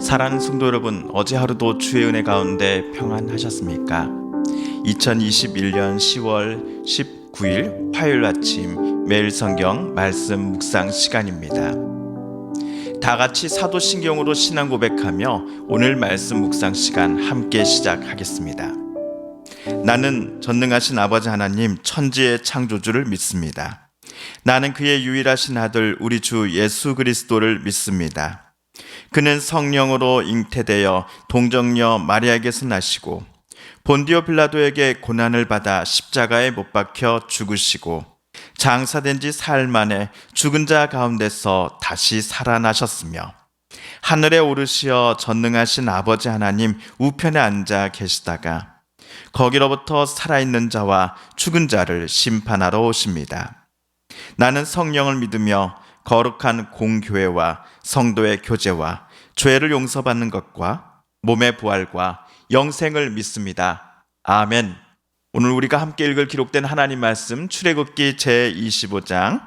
사랑하는 성도 여러분, 어제 하루도 주의 은혜 가운데 평안하셨습니까? 2021년 10월 19일 화요일 아침 매일 성경 말씀 묵상 시간입니다. 다 같이 사도신경으로 신앙 고백하며 오늘 말씀 묵상 시간 함께 시작하겠습니다. 나는 전능하신 아버지 하나님 천지의 창조주를 믿습니다. 나는 그의 유일하신 아들 우리 주 예수 그리스도를 믿습니다. 그는 성령으로 잉태되어 동정녀 마리아에게서 나시고 본디오 빌라도에게 고난을 받아 십자가에 못 박혀 죽으시고 장사된 지 사흘 만에 죽은 자 가운데서 다시 살아나셨으며 하늘에 오르시어 전능하신 아버지 하나님 우편에 앉아 계시다가 거기로부터 살아있는 자와 죽은 자를 심판하러 오십니다. 나는 성령을 믿으며 거룩한 공교회와 성도의 교제와 죄를 용서받는 것과 몸의 부활과 영생을 믿습니다. 아멘. 오늘 우리가 함께 읽을 기록된 하나님 말씀 출애굽기 제25장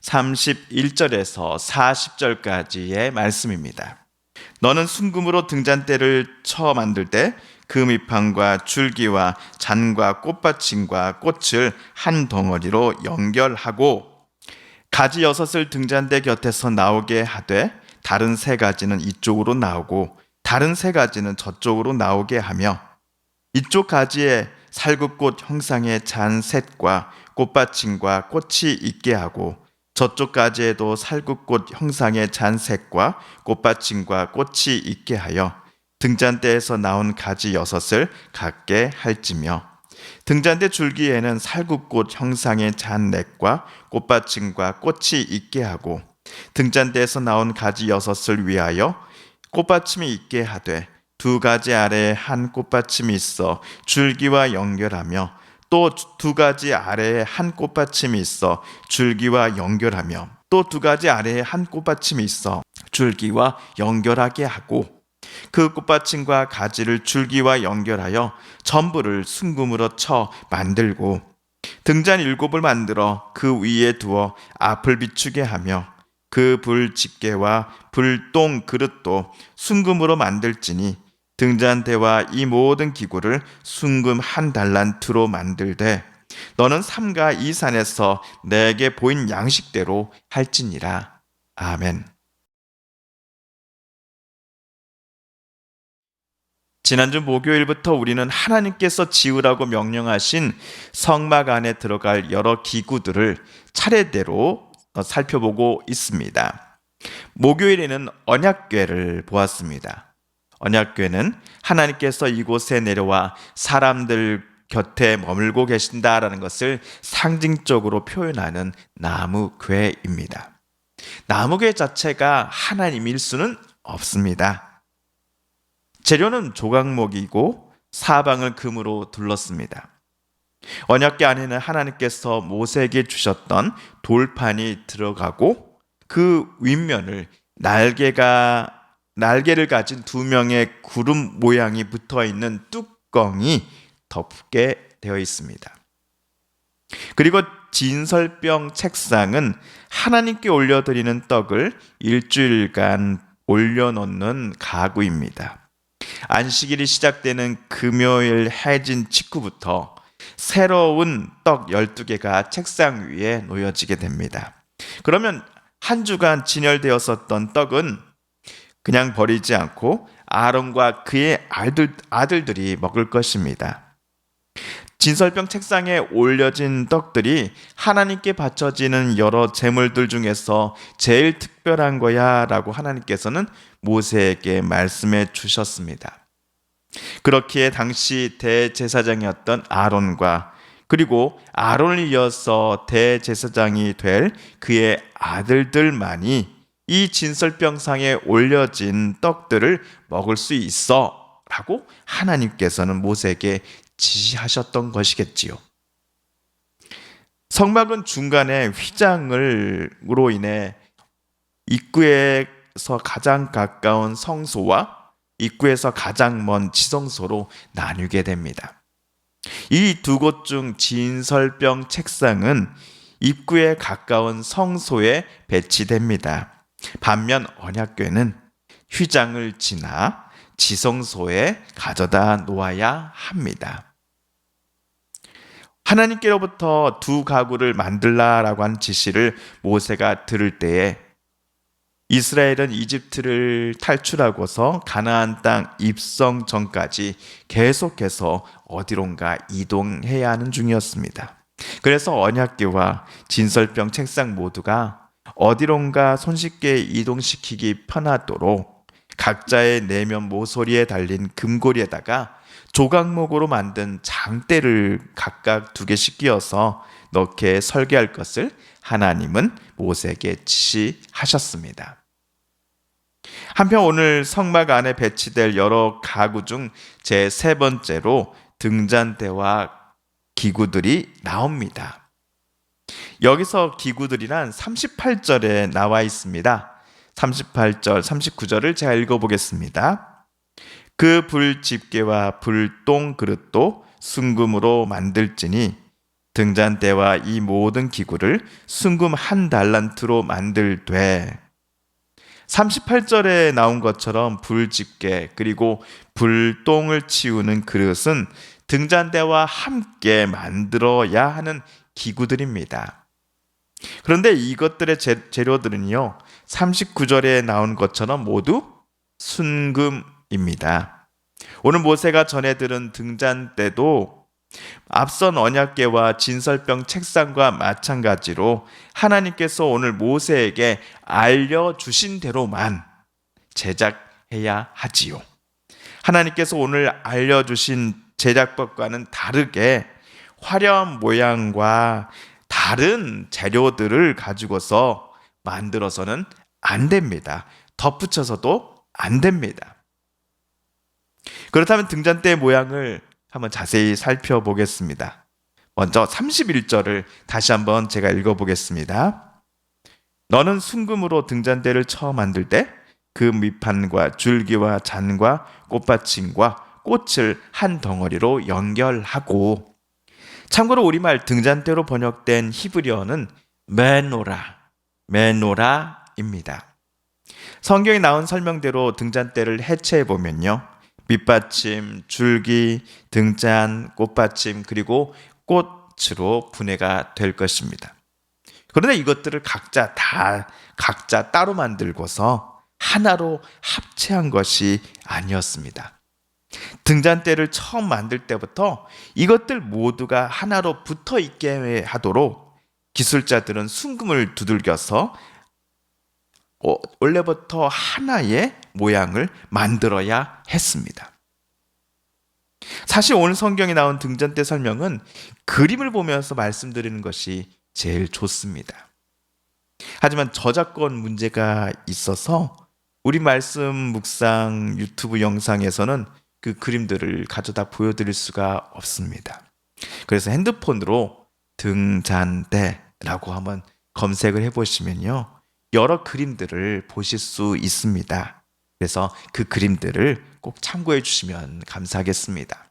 31절에서 40절까지의 말씀입니다. 너는 순금으로 등잔대를 쳐 만들 때 금이판과 줄기와 잔과 꽃받침과 꽃을 한 덩어리로 연결하고 가지 6을 등잔대 곁에서 나오게 하되 다른 3가지는 이쪽으로 나오고 다른 3가지는 저쪽으로 나오게 하며 이쪽 가지에 살구꽃 형상의 잔셋과 꽃받침과 꽃이 있게 하고 저쪽 가지에도 살구꽃 형상의 잔셋과 꽃받침과 꽃이 있게 하여 등잔대에서 나온 가지 6을 갖게 할지며 등잔대 줄기에는 살구꽃 형상의 잔넷과 꽃받침과 꽃이 있게 하고 등잔대에서 나온 가지 6을 위하여 꽃받침이 있게 하되 2가지 아래에 한 꽃받침이 있어 줄기와 연결하며 또 2가지 아래에 한 꽃받침이 있어 줄기와 연결하며 또 2가지 아래에 한 꽃받침이 있어 줄기와 연결하게 하고 그 꽃받침과 가지를 줄기와 연결하여 전부를 순금으로 쳐 만들고 등잔 7을 만들어 그 위에 두어 앞을 비추게 하며 그 불 집게와 불똥 그릇도 순금으로 만들지니 등잔대와 이 모든 기구를 순금 한 달란트로 만들되 너는 삼가 이 산에서 내게 보인 양식대로 할지니라. 아멘. 지난주 목요일부터 우리는 하나님께서 지으라고 명령하신 성막 안에 들어갈 여러 기구들을 차례대로 살펴보고 있습니다. 목요일에는 언약궤를 보았습니다. 언약궤는 하나님께서 이곳에 내려와 사람들 곁에 머물고 계신다라는 것을 상징적으로 표현하는 나무궤입니다. 나무궤 자체가 하나님일 수는 없습니다. 재료는 조각목이고 사방을 금으로 둘렀습니다. 언약궤 안에는 하나님께서 모세에게 주셨던 돌판이 들어가고 그 윗면을 날개를 가진 2명의 구름 모양이 붙어있는 뚜껑이 덮게 되어 있습니다. 그리고 진설병 책상은 하나님께 올려드리는 떡을 일주일간 올려놓는 가구입니다. 안식일이 시작되는 금요일 해진 직후부터 새로운 떡 12개가 책상 위에 놓여지게 됩니다. 그러면 한 주간 진열되었었던 떡은 그냥 버리지 않고 아론과 그의 아들들이 먹을 것입니다. 진설병 책상에 올려진 떡들이 하나님께 바쳐지는 여러 제물들 중에서 제일 특별한 거야 라고 하나님께서는 모세에게 말씀해 주셨습니다. 그렇기에 당시 대제사장이었던 아론과 그리고 아론을 이어서 대제사장이 될 그의 아들들만이 이 진설병상에 올려진 떡들을 먹을 수 있어 라고 하나님께서는 모세에게 지시하셨던 것이겠지요. 성막은 중간에 휘장으로 인해 입구에서 가장 가까운 성소와 입구에서 가장 먼 지성소로 나뉘게 됩니다. 이 2곳 중 진설병 책상은 입구에 가까운 성소에 배치됩니다. 반면 언약궤는 휘장을 지나 지성소에 가져다 놓아야 합니다. 하나님께로부터 두 가구를 만들라라고 한 지시를 모세가 들을 때에 이스라엘은 이집트를 탈출하고서 가나안 땅 입성 전까지 계속해서 어디론가 이동해야 하는 중이었습니다. 그래서 언약궤와 진설병 책상 모두가 어디론가 손쉽게 이동시키기 편하도록 각자의 내면 모서리에 달린 금고리에다가 조각목으로 만든 장대를 각각 2개씩 끼워서 넣게 설계할 것을 하나님은 모세에게 지시하셨습니다. 한편 오늘 성막 안에 배치될 여러 가구 중 제 3번째로 등잔대와 기구들이 나옵니다. 여기서 기구들이란 38절에 나와 있습니다. 38절, 39절을 제가 읽어보겠습니다. 그 불집게와 불똥 그릇도 순금으로 만들지니 등잔대와 이 모든 기구를 순금 1달란트로 만들되 38절에 나온 것처럼 불집게 그리고 불똥을 치우는 그릇은 등잔대와 함께 만들어야 하는 기구들입니다. 그런데 이것들의 재료들은요 39절에 나온 것처럼 모두 순금입니다. 오늘 모세가 전해 들은 등잔대도 앞선 언약궤와 진설병 책상과 마찬가지로 하나님께서 오늘 모세에게 알려주신 대로만 제작해야 하지요. 하나님께서 오늘 알려주신 제작법과는 다르게 화려한 모양과 다른 재료들을 가지고서 만들어서는 안 됩니다. 덧붙여서도 안 됩니다. 그렇다면 등잔대의 모양을 한번 자세히 살펴보겠습니다. 먼저 31절을 다시 한번 제가 읽어보겠습니다. 너는 순금으로 등잔대를 처음 만들 때 그 밑판과 줄기와 잔과 꽃받침과 꽃을 한 덩어리로 연결하고, 참고로 우리말 등잔대로 번역된 히브리어는 메노라입니다. 성경에 나온 설명대로 등잔대를 해체해 보면요, 밑받침, 줄기, 등잔, 꽃받침 그리고 꽃으로 분해가 될 것입니다. 그런데 이것들을 각자 따로 만들고서 하나로 합체한 것이 아니었습니다. 등잔대를 처음 만들 때부터 이것들 모두가 하나로 붙어 있게 하도록 기술자들은 순금을 두들겨서 원래부터 하나의 모양을 만들어야 했습니다. 사실 오늘 성경에 나온 등잔대 설명은 그림을 보면서 말씀드리는 것이 제일 좋습니다. 하지만 저작권 문제가 있어서 우리 말씀 묵상 유튜브 영상에서는 그 그림들을 가져다 보여드릴 수가 없습니다. 그래서 핸드폰으로 등잔대라고 한번 검색을 해보시면요, 여러 그림들을 보실 수 있습니다. 그래서 그 그림들을 꼭 참고해 주시면 감사하겠습니다.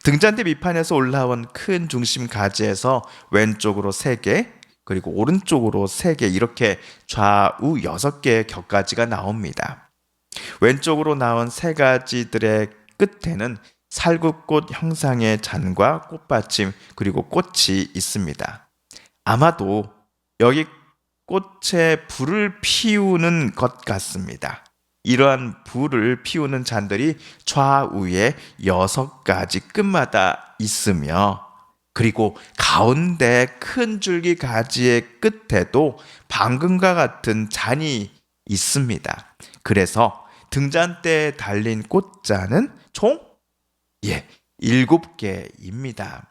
등잔대 밑판에서 올라온 큰 중심 가지에서 왼쪽으로 3개, 그리고 오른쪽으로 3개, 이렇게 좌우 6개의 격가지가 나옵니다. 왼쪽으로 나온 3가지들의 끝에는 살구꽃 형상의 잔과 꽃받침 그리고 꽃이 있습니다. 아마도 여기 꽃에 불을 피우는 것 같습니다. 이러한 불을 피우는 잔들이 좌우에 6가지 끝마다 있으며, 그리고 가운데 큰 줄기 가지의 끝에도 방금과 같은 잔이 있습니다. 그래서 등잔대에 달린 꽃잔은 총 7개입니다.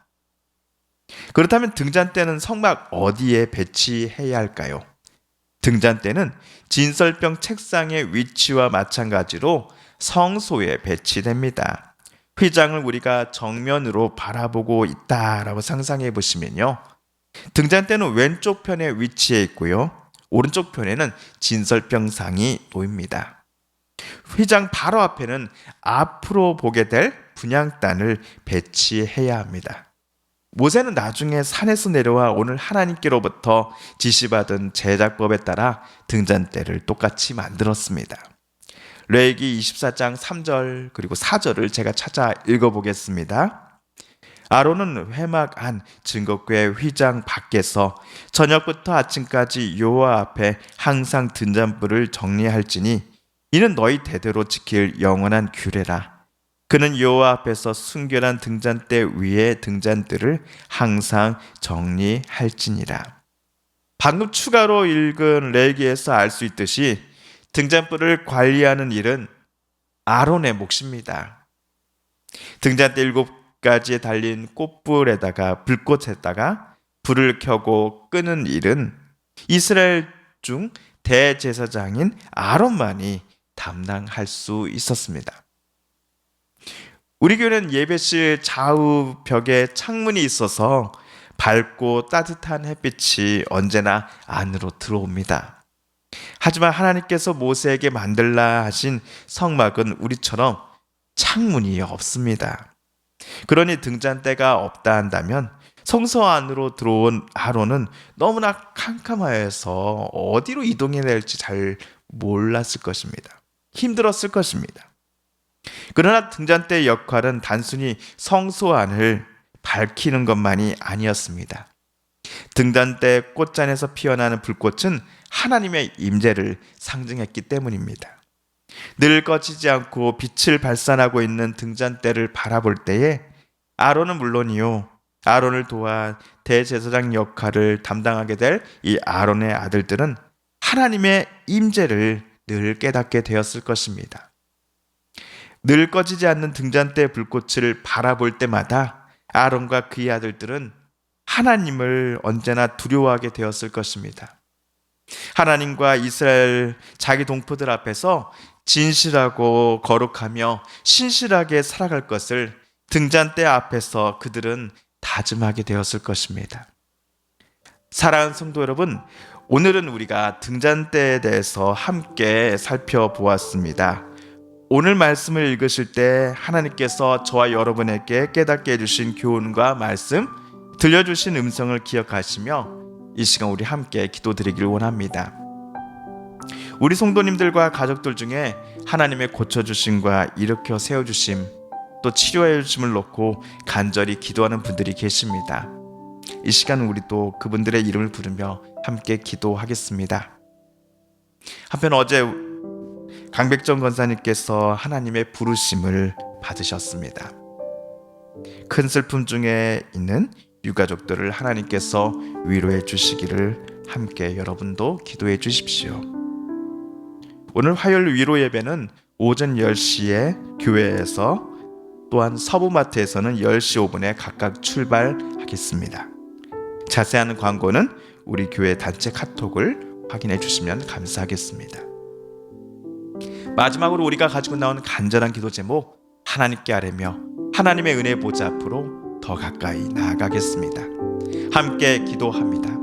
그렇다면 등잔대는 성막 어디에 배치해야 할까요? 등잔대는 진설병 책상의 위치와 마찬가지로 성소에 배치됩니다. 휘장을 우리가 정면으로 바라보고 있다라고 상상해 보시면요, 등잔대는 왼쪽 편에 위치해 있고요, 오른쪽 편에는 진설병상이 놓입니다. 휘장 바로 앞에는 앞으로 보게 될 분향단을 배치해야 합니다. 모세는 나중에 산에서 내려와 오늘 하나님께로부터 지시받은 제작법에 따라 등잔대를 똑같이 만들었습니다. 레위기 24장 3절 그리고 4절을 제가 찾아 읽어보겠습니다. 아론은 회막 안 증거궤 휘장 밖에서 저녁부터 아침까지 여호와 앞에 항상 등잔불을 정리할지니 이는 너희 대대로 지킬 영원한 규례라. 그는 여호와 앞에서 순결한 등잔대 위에 등잔들을 항상 정리할지니라. 방금 추가로 읽은 레위기에서 알 수 있듯이 등잔불을 관리하는 일은 아론의 몫입니다. 등잔대 7가지에 달린 꽃불에다가 불꽃에다가 불을 켜고 끄는 일은 이스라엘 중 대제사장인 아론만이 담당할 수 있었습니다. 우리 교회는 예배실 좌우 벽에 창문이 있어서 밝고 따뜻한 햇빛이 언제나 안으로 들어옵니다. 하지만 하나님께서 모세에게 만들라 하신 성막은 우리처럼 창문이 없습니다. 그러니 등잔대가 없다 한다면 성소 안으로 들어온 아론은 너무나 캄캄하여서 어디로 이동해야 될지 잘 몰랐을 것입니다. 힘들었을 것입니다. 그러나 등잔대의 역할은 단순히 성소 안을 밝히는 것만이 아니었습니다. 등잔대 꽃잔에서 피어나는 불꽃은 하나님의 임재를 상징했기 때문입니다. 늘 꺼지지 않고 빛을 발산하고 있는 등잔대를 바라볼 때에 아론은 물론이요, 아론을 도와 대제사장 역할을 담당하게 될 이 아론의 아들들은 하나님의 임재를 늘 깨닫게 되었을 것입니다. 늘 꺼지지 않는 등잔대 불꽃을 바라볼 때마다 아론과 그의 아들들은 하나님을 언제나 두려워하게 되었을 것입니다. 하나님과 이스라엘 자기 동포들 앞에서 진실하고 거룩하며 신실하게 살아갈 것을 등잔대 앞에서 그들은 다짐하게 되었을 것입니다. 사랑하는 성도 여러분, 오늘은 우리가 등잔대에 대해서 함께 살펴보았습니다. 오늘 말씀을 읽으실 때 하나님께서 저와 여러분에게 깨닫게 해주신 교훈과 말씀, 들려주신 음성을 기억하시며 이 시간 우리 함께 기도드리길 원합니다. 우리 성도님들과 가족들 중에 하나님의 고쳐주심과 일으켜 세워주심, 또 치료해 주심을 놓고 간절히 기도하는 분들이 계십니다. 이 시간 우리 또 그분들의 이름을 부르며 함께 기도하겠습니다. 한편 어제 강백정 권사님께서 하나님의 부르심을 받으셨습니다. 큰 슬픔 중에 있는 유가족들을 하나님께서 위로해 주시기를 함께 여러분도 기도해 주십시오. 오늘 화요일 위로 예배는 오전 10시에 교회에서 또한 서부마트에서는 10시 5분에 각각 출발하겠습니다. 자세한 광고는 우리 교회 단체 카톡을 확인해 주시면 감사하겠습니다. 마지막으로 우리가 가지고 나온 간절한 기도 제목, 하나님께 아뢰며 하나님의 은혜 보좌 앞으로 더 가까이 나아가겠습니다. 함께 기도합니다.